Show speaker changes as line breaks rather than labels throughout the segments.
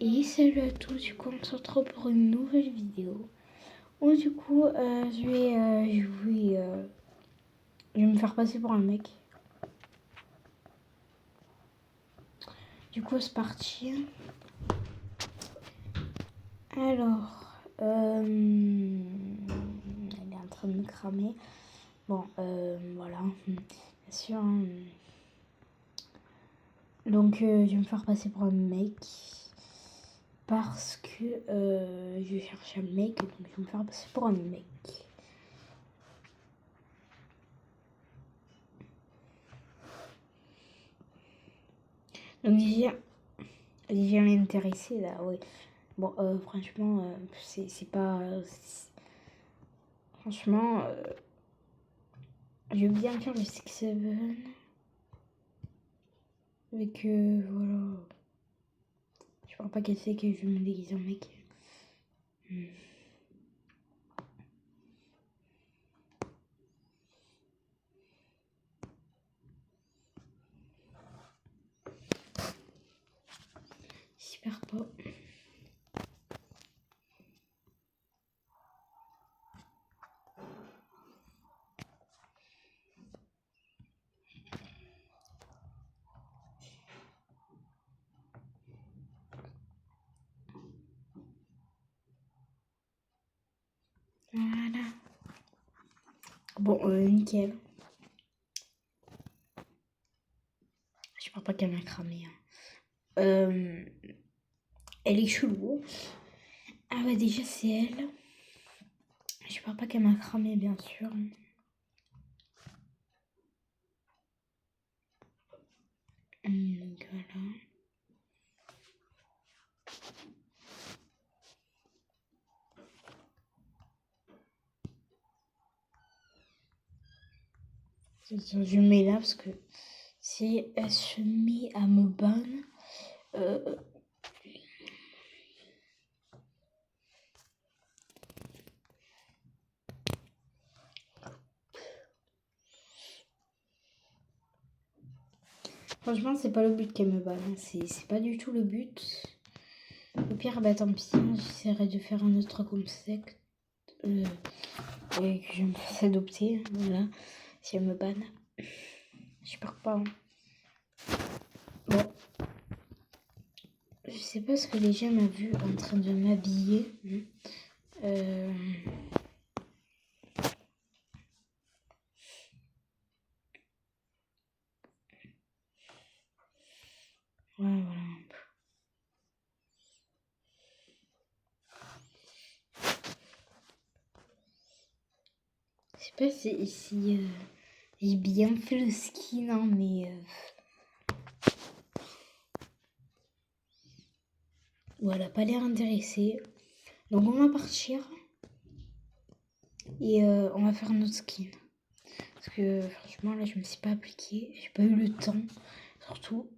Et salut à tous, du coup on se retrouve pour une nouvelle vidéo. Où du coup je vais me faire passer pour un mec. Du coup c'est parti. Alors, elle est en train de me cramer. Bon, voilà, bien sûr. Hein. Donc je vais me faire passer pour un mec. Parce que je cherche un mec, donc je vais me faire passer pour un mec. Donc déjà l'intéressé là, oui. Bon, franchement, c'est pas... franchement, je veux bien faire le 6-7. Avec, voilà. Je crois pas qu'elle sait que je me déguise en mec. J'espère pas. Voilà. Bon, nickel. J'espère pas qu'elle m'a cramé. Hein. Elle est chelou. Ah bah déjà c'est elle. J'espère pas qu'elle m'a cramé, bien sûr. Donc voilà. Je mets là parce que si elle se met à me ban, franchement, c'est pas le but qu'elle me banne. C'est pas du tout le but. Au pire, bah tant pis, j'essaierai de faire un autre concept. Et que je me fasse adopter. Voilà. Si elle me banne. J'espère pas. Hein. Bon. Je sais pas ce que les gens m'ont vu en train de m'habiller. Voilà. Je sais pas si j'ai bien fait le skin, hein, mais voilà, pas l'air intéressée. Donc on va partir et on va faire notre skin. Parce que franchement là je me suis pas appliquée, j'ai pas eu le temps, surtout.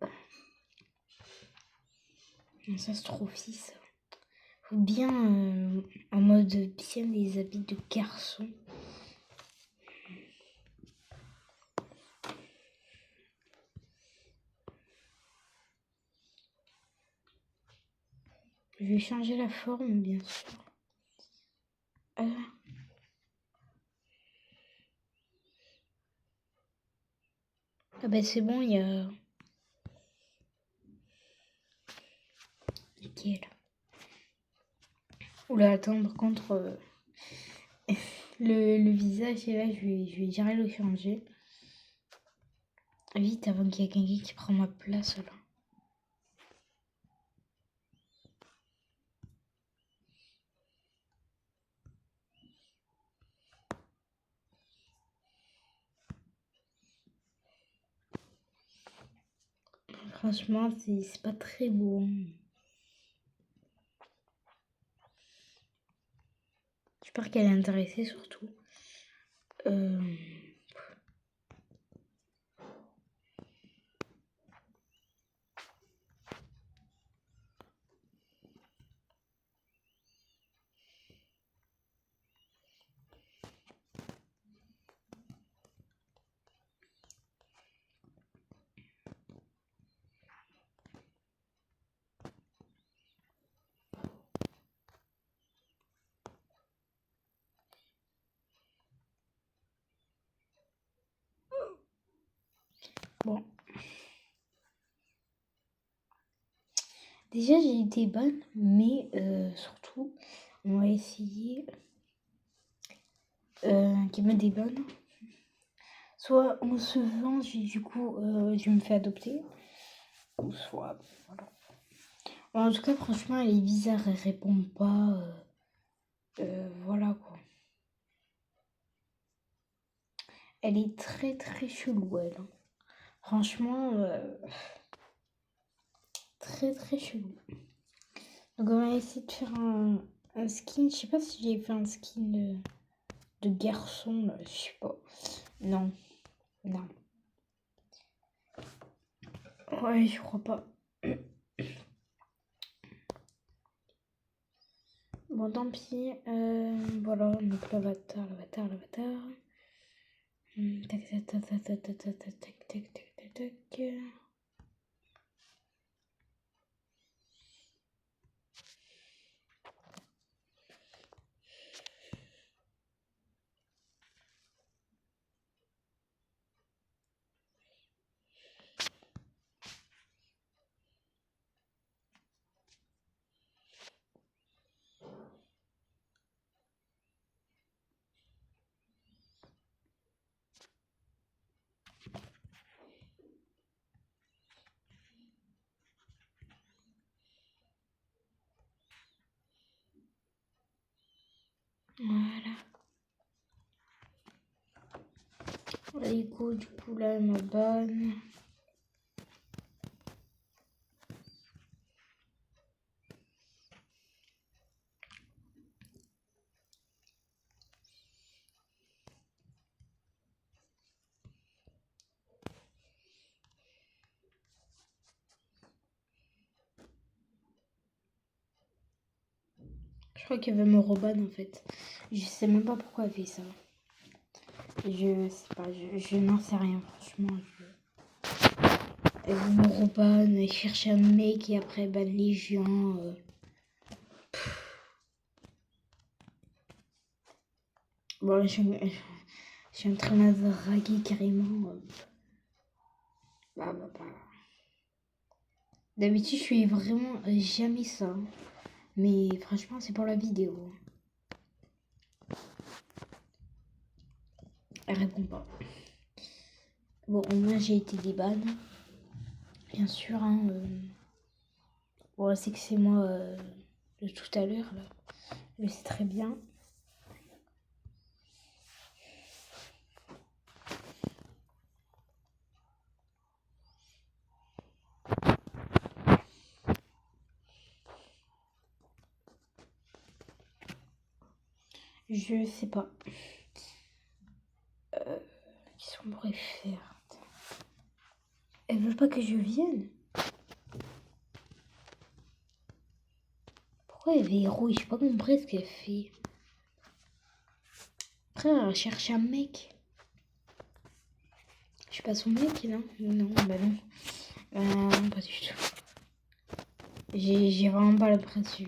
Ça se trouve fils. Faut bien en mode bien des habits de garçon. Je vais changer la forme, bien sûr. Ah bah c'est bon, il y a... Nickel. Oula, attends, par contre, le visage est là, je vais direct le changer. Vite, avant qu'il y ait quelqu'un qui prend ma place, là. Franchement, c'est pas très beau. Hein. J'espère qu'elle est intéressée, surtout. Bon. Déjà, j'ai été bonne, mais surtout, on va essayer qu'il me débonne. Soit on se venge et du coup, je me fais adopter. Ou soit, voilà. Bon, en tout cas, franchement, elle est bizarre, elle répond pas. Voilà quoi. Elle est très très chelou, elle. Hein. Franchement, très très chelou. Donc on va essayer de faire un skin. Je sais pas si j'ai fait un skin de garçon, là. Je sais pas. Non. Non. Ouais, je crois pas. Bon, tant pis. Voilà, donc l'avatar. Tac, tac, tac, tac, tac, tac, tac, tac, tac, tac, tac, tac. Voilà. Les goûts du poulet me bonne. Je crois qu'elle veut me rebanne en fait. Je sais même pas pourquoi elle fait ça. Je sais pas, je n'en sais rien franchement. Elle veut me rebanne, elle cherche un mec et après elle banne les gens. Bon, je suis en train de me draguer carrément. Bah. D'habitude, je fais vraiment jamais ça. Hein. Mais franchement, c'est pour la vidéo. Elle répond pas. Bon, moi j'ai été déban. Bien sûr. Hein, bon, c'est que c'est moi de tout à l'heure. Là. Je sais très bien. Je sais pas. Qu'est-ce qu'on pourrait faire? Elle veut pas que je vienne. Pourquoi elle est héros? J'ai pas compris ce qu'elle fait. Après, elle cherche un mec. Je suis pas son mec, non? Non, bah non. Non, pas du tout. J'ai vraiment pas l'impression.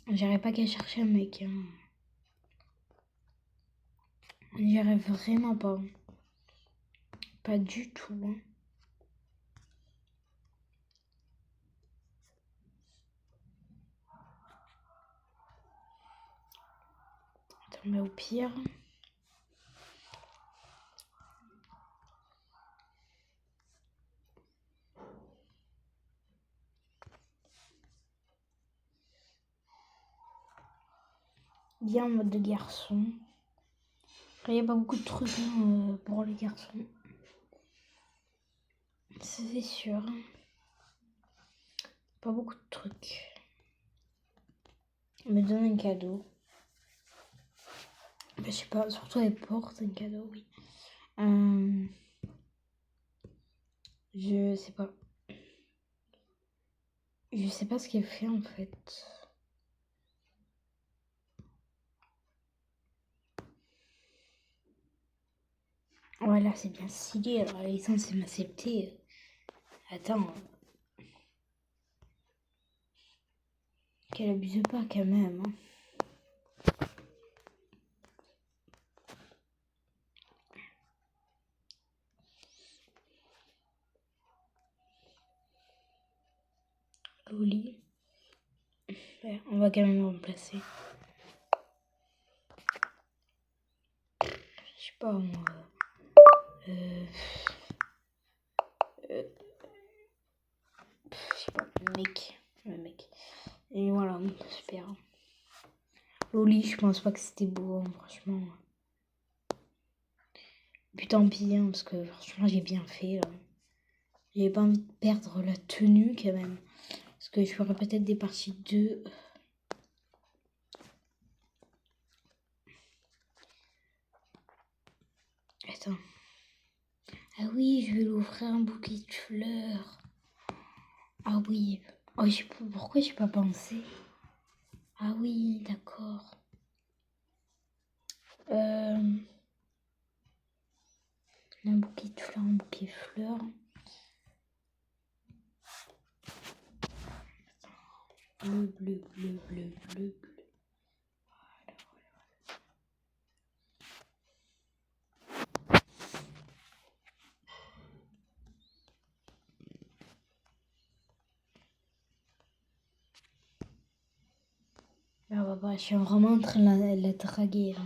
J'irais pas qu'elle cherche un mec. Hein. J'irais vraiment pas. Pas du tout. Hein. Attends, mais au pire. Bien en mode de garçon. Après, il n'y a pas beaucoup de trucs hein, pour les garçons. Ça, c'est sûr. Pas beaucoup de trucs. Elle me donne un cadeau. Bah, je sais pas, surtout elle porte un cadeau, oui. Je sais pas. Je sais pas ce qu'elle fait en fait. Voilà, c'est bien stylé. Alors, elle est censée m'accepter. Attends. Qu'elle abuse pas quand même. Hein. Loli. Ouais, on va quand même remplacer. Je sais pas moi. Je sais pas, le mec. Et voilà, super. Loli, je pense pas que c'était beau, hein, franchement. Puis tant pis, hein, parce que franchement, j'ai bien fait. Là. J'avais pas envie de perdre la tenue quand même. Parce que je ferais peut-être des parties 2. Attends. Ah oui, je vais lui offrir un bouquet de fleurs. Ah oui. Oh, pourquoi j'ai pas pensé? Ah oui, d'accord. Un bouquet de fleurs, un bouquet de fleurs. Bleu, bleu, bleu, bleu, bleu, bleu. Ah bah, je suis vraiment en train de la draguer là.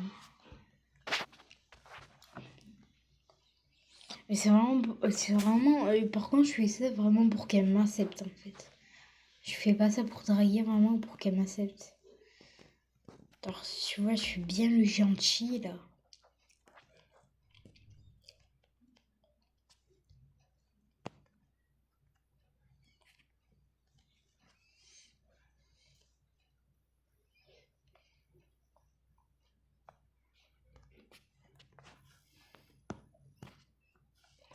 Mais c'est vraiment, par contre, je fais ça vraiment pour qu'elle m'accepte en fait. Je fais pas ça pour draguer, vraiment pour qu'elle m'accepte. Alors, tu vois, je suis bien le gentil là.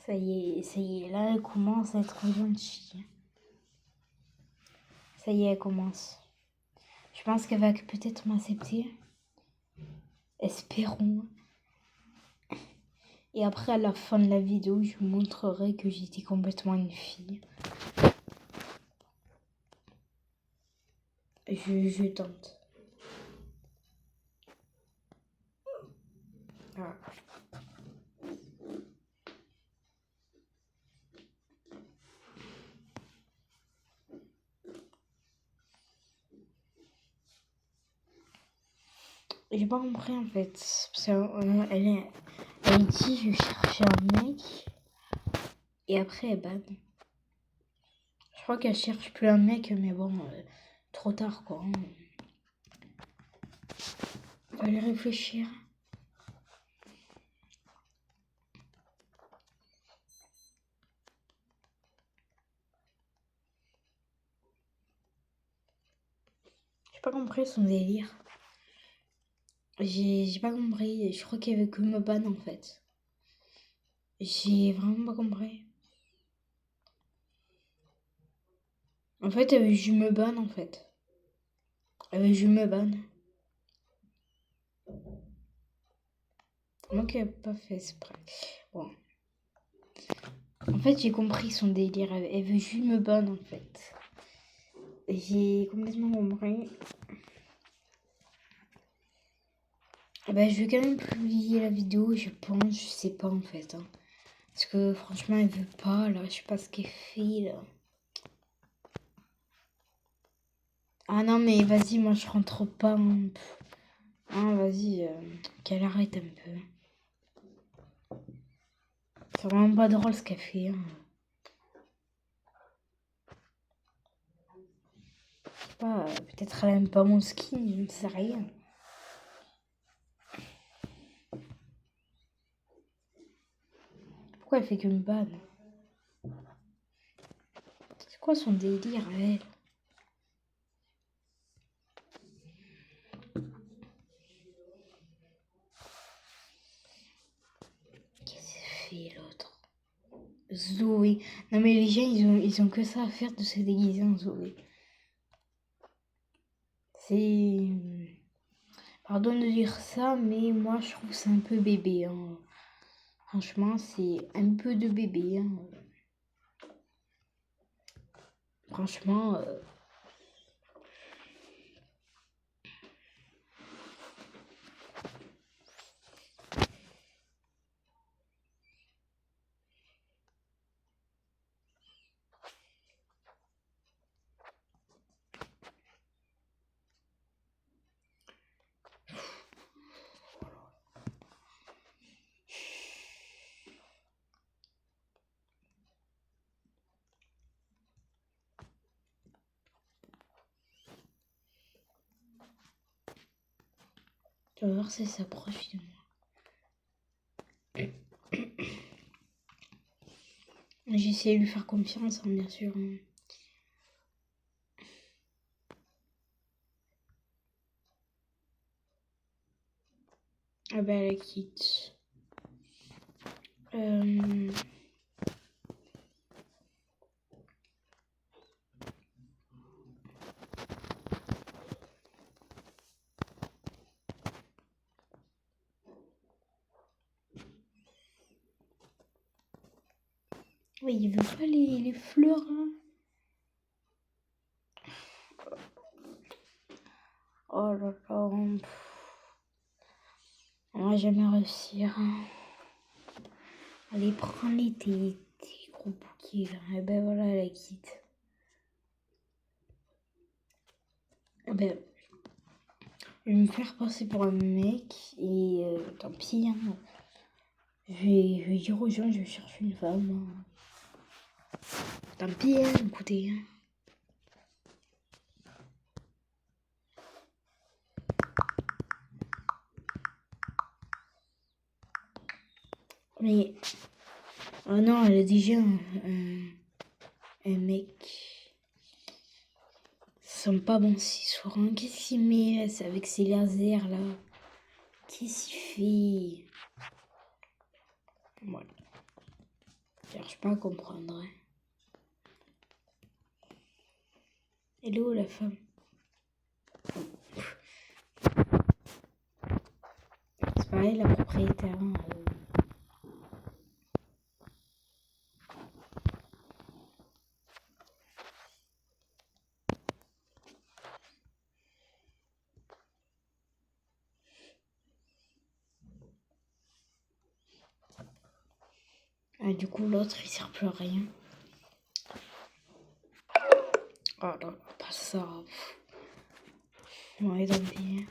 Ça y est, là, elle commence à être gentille. Ça y est, elle commence. Je pense qu'elle va peut-être m'accepter. Espérons. Et après, à la fin de la vidéo, je vous montrerai que j'étais complètement une fille. Je tente. Voilà. J'ai pas compris en fait. Parce elle dit je cherchais un mec. Et après elle banne. Je crois qu'elle cherche plus un mec, mais bon, trop tard quoi. Fallait réfléchir. J'ai pas compris son délire. J'ai pas compris. Je crois qu'elle veut que me banne en fait. J'ai vraiment pas compris. En fait, elle veut juste me banne en fait. Elle veut juste me banne. Moi qui ai pas fait exprès. Bon. En fait, j'ai compris son délire. Elle veut juste me banne en fait. J'ai complètement compris. Ah bah, je vais quand même publier la vidéo, je pense, je sais pas en fait. Hein. Parce que franchement, elle veut pas, là, je sais pas ce qu'elle fait, là. Ah non, mais vas-y, moi je rentre pas. Hein, vas-y, qu'elle arrête un peu. C'est vraiment pas drôle ce qu'elle fait. Hein. Je sais pas, peut-être elle aime pas mon skin, je ne sais rien. Pourquoi elle fait que me banne? C'est quoi son délire, elle? Qu'est-ce qu'elle fait l'autre? Zoé. Non mais les gens, ils ont que ça à faire de se déguiser en Zoé. C'est... Pardon de dire ça, mais moi je trouve c'est un peu bébé. Hein. Franchement, c'est un peu de bébé. Hein. Franchement, Tu vas voir si ça s'approche de moi. J'ai essayé de lui faire confiance, hein, bien sûr. Ah bah elle quitte. Oui, il veut pas les fleurs là. Oh là là. On va jamais réussir. Allez, prends-les tes gros bouquets là. Et ben voilà, elle quitte. Eh ben, je vais me faire passer pour un mec et tant pis. Hein. Je vais dire aux gens, je cherche une femme. Tant pis, hein, écoutez. Hein. Mais, oh non, elle a déjà un mec. Ça sent pas bon ce soir. Hein. Qu'est-ce qu'il met là, avec ses lasers là? Qu'est-ce qu'il fait? Voilà. Je cherche pas à comprendre. Hein. Elle est où la femme? C'est pareil, la propriétaire. Hein, Ah, du coup, l'autre, il sert plus à rien. Oh là là, pas ça. Ouais, tant pis.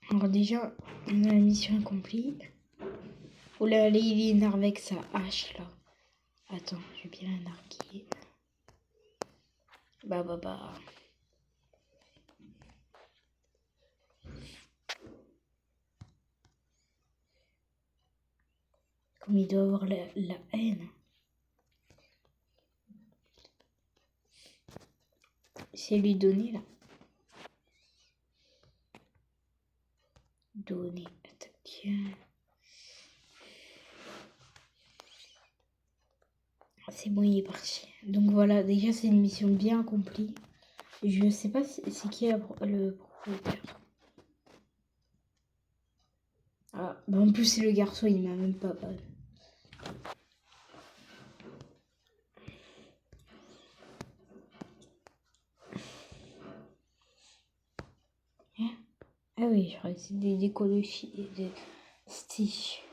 Alors déjà, on a la mission accomplie. Oh là, il est énervé avec sa hache, là. Attends, je vais bien la narguer. Bah. Comme il doit avoir la haine. C'est lui donner, là. Donner. Attaque. C'est bon, il est parti. Donc voilà, déjà, c'est une mission bien accomplie. Je sais pas c'est qui le propriétaire. Ah, bah en plus, c'est le garçon, il m'a même pas balle. Hein? Ah oui, je crois que c'est des décos de stitch.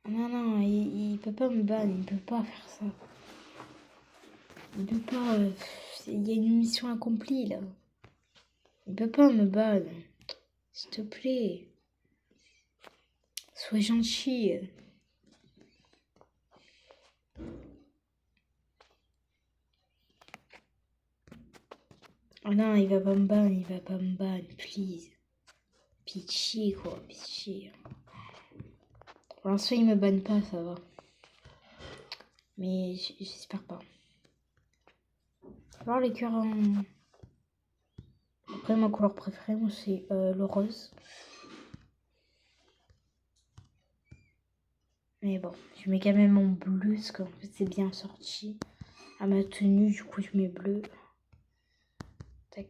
Non, il peut pas me ban, il peut pas faire ça. Il peut pas. Il y a une mission accomplie là. Il peut pas me ban. S'il te plaît. Sois gentil. Oh non, il va pas me ban, please. Pitié quoi, pitié. Pour l'instant, il me banne pas, ça va. Mais j'espère pas. Alors les cœurs en... Après, ma couleur préférée, moi, c'est le rose. Mais bon, je mets quand même mon bleu, parce qu'en fait, c'est bien sorti. À ma tenue, du coup, je mets bleu. Tac,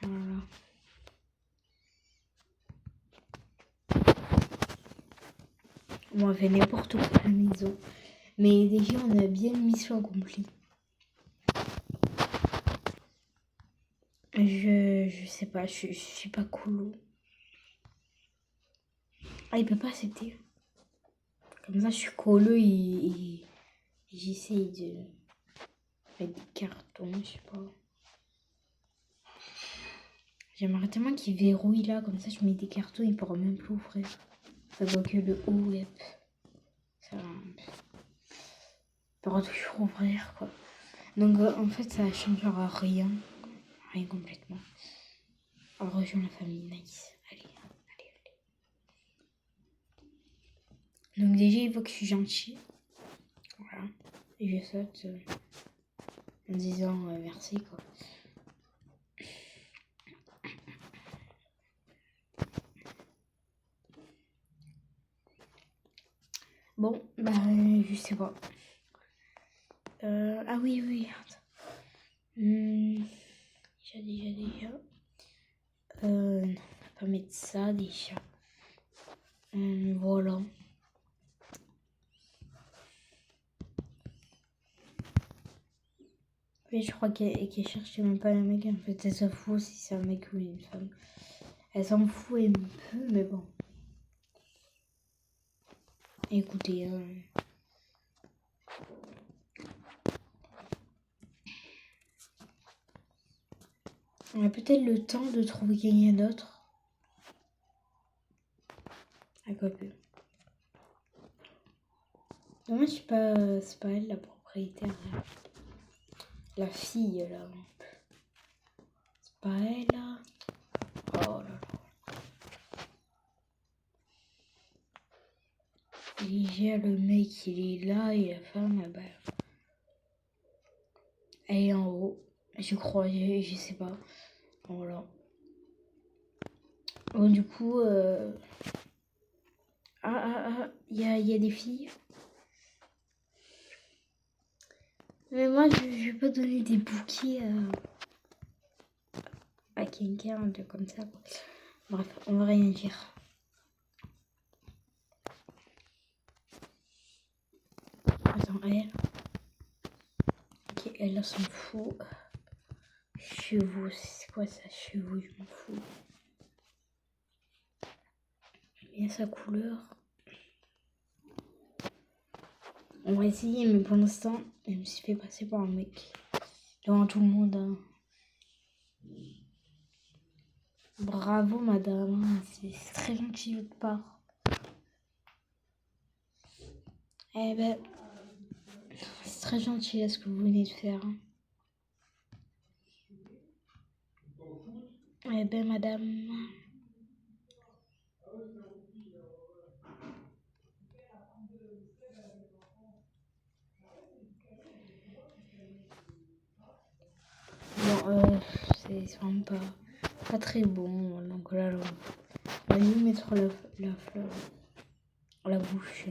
voilà. Bon, on fait n'importe quoi à la maison. Mais déjà, on a bien une mission accomplie. Je sais pas, je suis pas cool. Ah, il peut pas accepter. Comme ça, je suis colleux et j'essaye de mettre des cartons, je sais pas. J'aimerais tellement qu'il verrouille là, comme ça je mets des cartons, il pourra même plus ouvrir. Ça doit que le haut, yep. Ça pourra toujours ouvrir, quoi. Donc, en fait, ça changera rien. Rien complètement. On rejoint la famille, nice. Allez. Donc, déjà, il faut que je suis gentil. Voilà. Et je saute en disant merci, quoi. Bon, bah, je sais pas. Ah oui, attends. Déjà. On va pas mettre ça, déjà. Voilà. Mais je crois qu'elle cherchait même pas un mec, en fait. Elle s'en fout si c'est un mec ou une femme. Elle s'en fout un peu, mais bon. Écoutez, on a peut-être le temps de trouver quelqu'un d'autre. À quoi peu. Dommage, c'est pas elle la propriétaire. Là. La fille, là. C'est pas elle, là. Oh là là. Déjà, le mec, il est là et la femme, bah, elle est en haut. Je crois, je sais pas. Voilà. Bon, du coup, il y a des filles. Mais moi, je vais pas donner des bouquets à quelqu'un, un truc comme ça, quoi. Bref, on va rien dire. Attends, elle. Ok, elle, s'en fout. Chevaux, c'est quoi ça, chevaux, je m'en fous. Il y a sa couleur. On va essayer, mais pour l'instant, elle me s'est fait passer par un mec. Devant tout le monde. Hein. Bravo, madame. C'est très gentil de votre part. Eh ben, c'est très gentil là, ce que vous venez de faire. Hein. Eh ben, madame. Bon, c'est vraiment pas très bon. Donc là, on va lui mettre la fleur à la bouche.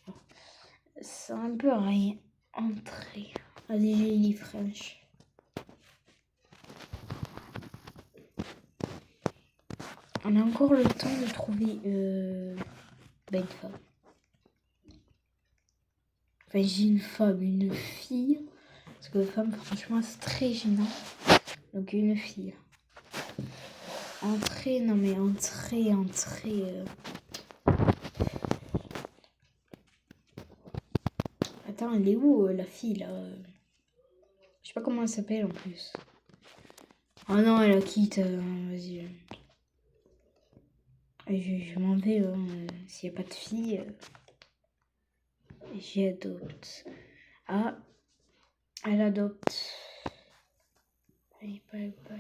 Bon. C'est un peu rien. Entrée. Vas-y, il est French. On a encore le temps de trouver une femme. Enfin, j'ai une femme, une fille. Parce que femme, franchement, c'est très gênant. Donc, une fille. Entrée, non mais entrée. Attends, elle est où la fille là? Je sais pas comment elle s'appelle en plus. Oh non, elle la quitte. Vas-y. Je m'en vais. S'il n'y a pas de fille, j'adopte. Ah, elle adopte. Elle est pas.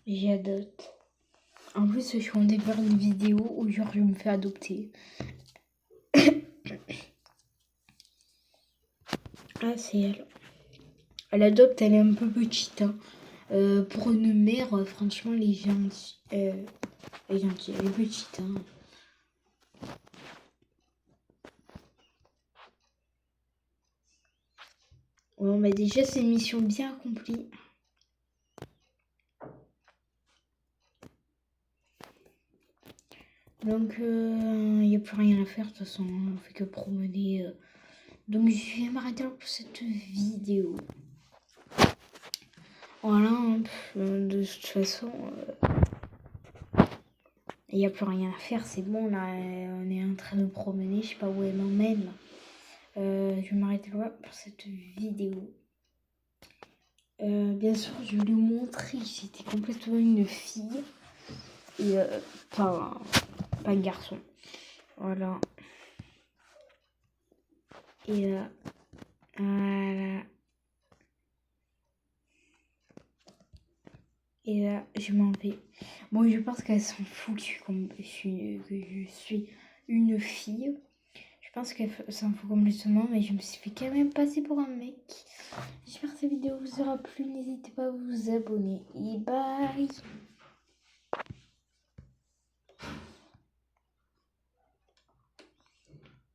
J'adopte. En plus, je suis en train de faire une vidéo où genre je me fais adopter. Ah, c'est elle. Elle adopte, elle est un peu petite. Hein. Pour une mère, franchement, elle est gentille. Elle est petite. Hein. Bon, bah déjà, c'est une mission bien accomplie. Donc, il n'y a plus rien à faire. De toute façon, on fait que promener. Donc, je vais m'arrêter là pour cette vidéo. Voilà, hein, de toute façon, il n'y a plus rien à faire. C'est bon, là, on est en train de promener. Je sais pas où elle m'emmène. Je vais m'arrêter là pour cette vidéo. Bien sûr, je vais lui montrer que j'étais complètement une fille et pas un garçon. Voilà. Et voilà. Et là, je m'en vais. Bon, je pense qu'elle s'en fout que je suis une fille. Je pense qu'elle s'en fout complètement, mais je me suis fait quand même passer pour un mec. J'espère que cette vidéo vous aura plu. N'hésitez pas à vous abonner. Et bye!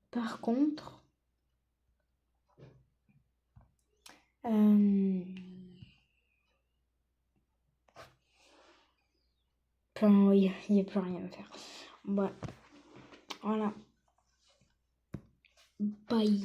Par contre, enfin, il n'y a plus rien à faire. Ouais. Voilà. Bye.